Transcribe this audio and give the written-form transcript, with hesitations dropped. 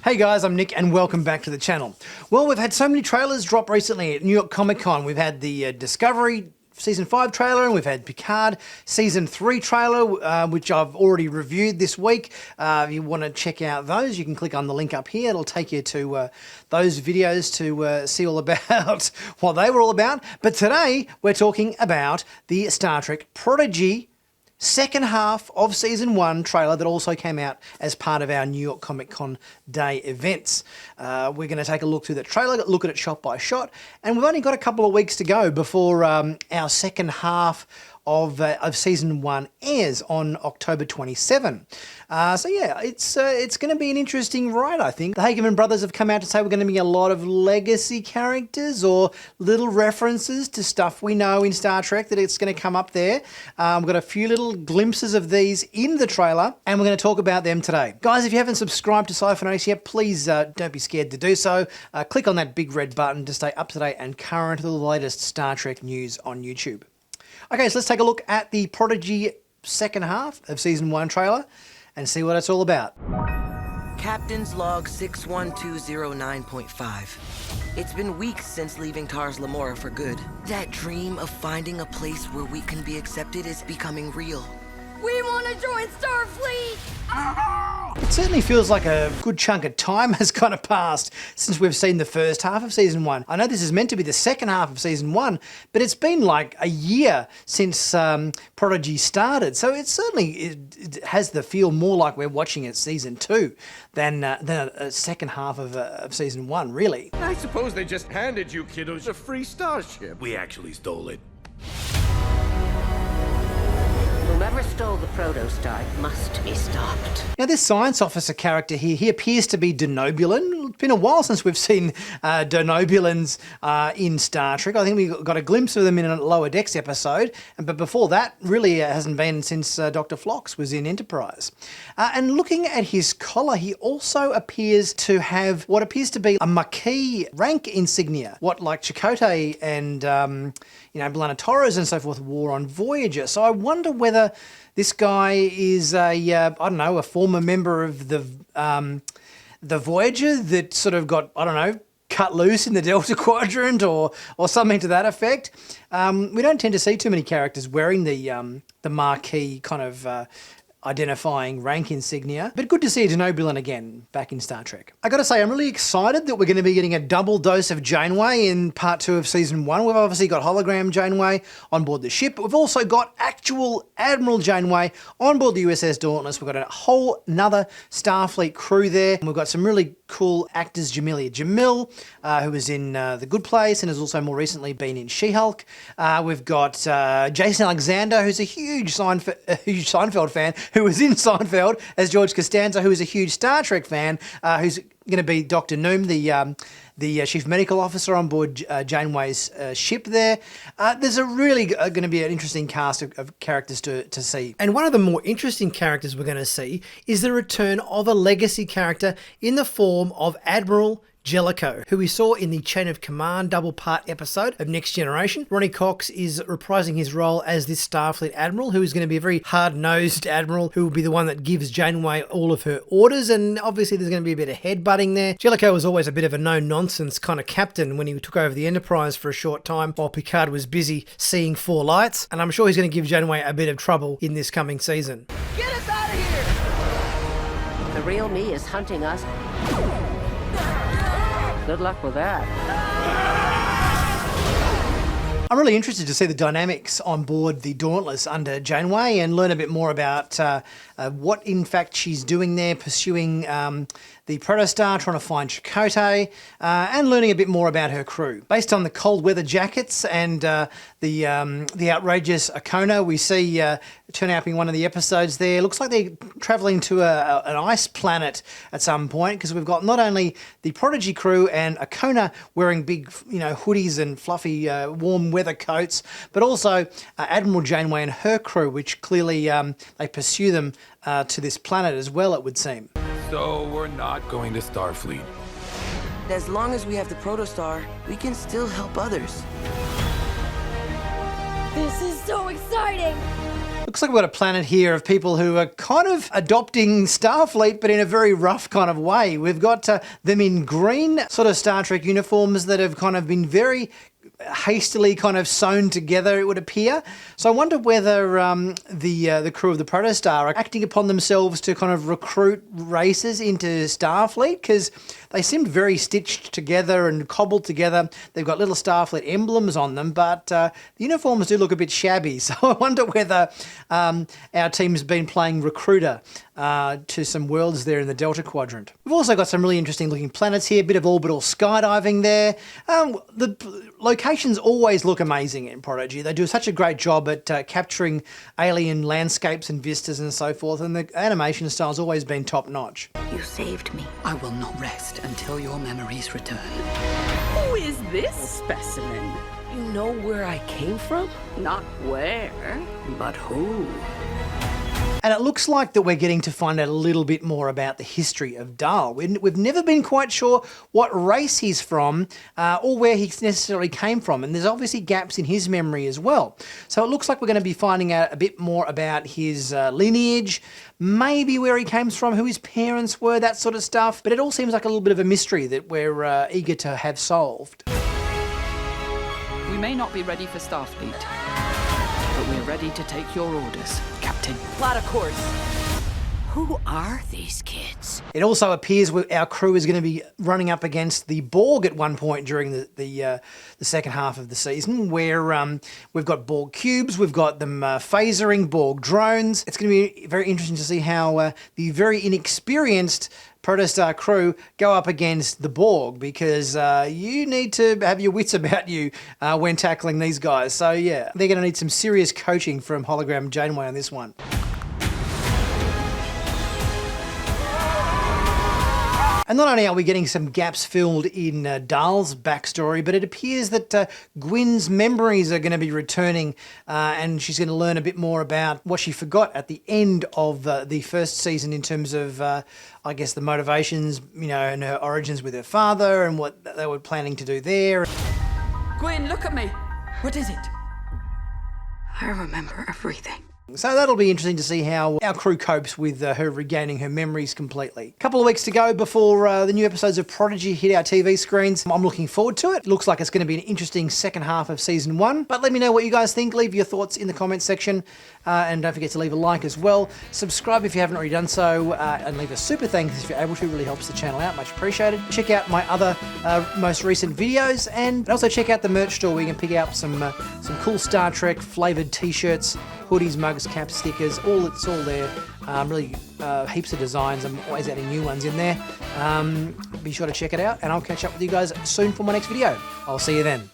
Hey guys, I'm Nick and welcome back to the channel. Well, we've had so many trailers drop recently at New York Comic Con. We've had the Discovery Season 5 trailer, and we've had Picard Season 3 trailer, which I've already reviewed this week. If you want to check out those, you can click on the link up here. It'll take you to those videos to see all about what they were all about. But today, we're talking about the Star Trek Prodigy second half of Season 1 trailer that also came out as part of our New York Comic Con Day events. We're going to take a look through the trailer, look at it shot by shot, and we've only got a couple of weeks to go before our second half of Season 1 airs on October 27. So yeah, it's going to be an interesting ride, I think. The Hageman brothers have come out to say we're going to be a lot of legacy characters or little references to stuff we know in Star Trek that it's going to come up there. We've got a few little glimpses of these in the trailer, and we're going to talk about them today. Guys, if you haven't subscribed to Sci-Finatics yet, please don't be scared to do so. Click on that big red button to stay up to date and current with the latest Star Trek news on YouTube. Okay, so let's take a look at the Prodigy second half of Season 1 trailer and see what it's all about. Captain's log 61209.5. It's been weeks since leaving Tars Lamora for good. That dream of finding a place where we can be accepted is becoming real. We want to join Starfleet! It certainly feels like a good chunk of time has kind of passed since we've seen the first half of Season 1. I know this is meant to be the second half of Season 1, but it's been like a year since Prodigy started. So it has the feel more like we're watching it Season 2 than a second half of Season 1, really. I suppose they just handed you kiddos a free starship. We actually stole it. Whoever stole the protostar must be stopped. Now, this science officer character here, he appears to be Denobulan. It's been a while since we've seen Denobulans in Star Trek. I think we got a glimpse of them in a Lower Decks episode, but before that, really hasn't been since Dr. Phlox was in Enterprise. And looking at his collar, he also appears to have what appears to be a Maquis rank insignia, what like Chakotay and B'Elanna Torres and so forth wore on Voyager. So I wonder whether this guy is a former member of the Voyager that sort of got, cut loose in the Delta Quadrant or something to that effect. We don't tend to see too many characters wearing the Maquis kind of identifying rank insignia, but good to see Denobulan again back in Star Trek. I gotta say, I'm really excited that we're going to be getting a double dose of Janeway in part 2 of Season 1. We've obviously got hologram Janeway on board the ship, but we've also got actual Admiral Janeway on board the USS Dauntless. We've got a whole nother Starfleet crew there, and we've got some really cool actors. Jamelia Jamil, who was in The Good Place and has also more recently been in She-Hulk. We've got Jason Alexander, who's a huge Seinfeld fan, who was in Seinfeld as George Costanza, who is a huge Star Trek fan, who's going to be Dr. Noom, the chief medical officer on board Janeway's ship there. There's really going to be an interesting cast of characters to see. And one of the more interesting characters we're going to see is the return of a legacy character in the form of Admiral Jellicoe, who we saw in the Chain of Command double-part episode of Next Generation. Ronnie Cox is reprising his role as this Starfleet Admiral, who is going to be a very hard-nosed Admiral, who will be the one that gives Janeway all of her orders, and obviously there's going to be a bit of headbutting there. Jellicoe was always a bit of a no-nonsense kind of captain when he took over the Enterprise for a short time, while Picard was busy seeing four lights, and I'm sure he's going to give Janeway a bit of trouble in this coming season. Get us out of here! The real me is hunting us. Good luck with that. I'm really interested to see the dynamics on board the Dauntless under Janeway and learn a bit more about what in fact she's doing there, pursuing the Protostar, trying to find Chakotay, and learning a bit more about her crew. Based on the cold weather jackets and the outrageous Akona we see turn out being one of the episodes there. Looks like they're travelling to an ice planet at some point, because we've got not only the Prodigy crew and Akona wearing big hoodies and fluffy warm weather coats, but also Admiral Janeway and her crew, which clearly they pursue them to this planet as well, it would seem. So we're not going to Starfleet. As long as we have the Protostar, we can still help others. This is so exciting! Looks like we've got a planet here of people who are kind of adopting Starfleet, but in a very rough kind of way. We've got them in green sort of Star Trek uniforms that have kind of been very hastily kind of sewn together, it would appear. So I wonder whether the crew of the Protostar are acting upon themselves to kind of recruit races into Starfleet, because they seemed very stitched together and cobbled together. They've got little Starfleet emblems on them, but the uniforms do look a bit shabby. So I wonder whether our team's been playing recruiter to some worlds there in the Delta Quadrant. We've also got some really interesting looking planets here, a bit of orbital skydiving there. The locations always look amazing in Prodigy. They do such a great job at capturing alien landscapes and vistas and so forth, and the animation style's always been top notch. You saved me. I will not rest until your memories return. Who is this specimen? You know where I came from? Not where, but who. And it looks like that we're getting to find out a little bit more about the history of Dahl. We've never been quite sure what race he's from or where he necessarily came from. And there's obviously gaps in his memory as well. So it looks like we're going to be finding out a bit more about his lineage, maybe where he came from, who his parents were, that sort of stuff. But it all seems like a little bit of a mystery that we're eager to have solved. We may not be ready for Starfleet, but we're ready to take your orders, Captain. Latta course. Who are these kids? It also appears our crew is going to be running up against the Borg at one point during the second half of the season, where we've got Borg cubes, we've got them phasering Borg drones. It's going to be very interesting to see how the very inexperienced Protostar crew go up against the Borg, because you need to have your wits about you when tackling these guys. So yeah, they're going to need some serious coaching from Hologram Janeway on this one. And not only are we getting some gaps filled in Dahl's backstory, but it appears that Gwyn's memories are going to be returning, and she's going to learn a bit more about what she forgot at the end of the first season in terms of, I guess, the motivations, you know, and her origins with her father and what they were planning to do there. Gwyn, look at me. What is it? I remember everything. So that'll be interesting to see how our crew copes with her regaining her memories completely. A couple of weeks to go before the new episodes of Prodigy hit our TV screens. I'm looking forward to it. Looks like it's going to be an interesting second half of season 1. But let me know what you guys think. Leave your thoughts in the comments section. And don't forget to leave a like as well. Subscribe if you haven't already done so. And leave a super thanks if you're able to. It really helps the channel out. Much appreciated. Check out my other most recent videos. And also check out the merch store where you can pick out some cool Star Trek flavoured t-shirts, hoodies, mugs, caps, stickers, it's all there. Really heaps of designs. I'm always adding new ones in there. Be sure to check it out, and I'll catch up with you guys soon for my next video. I'll see you then.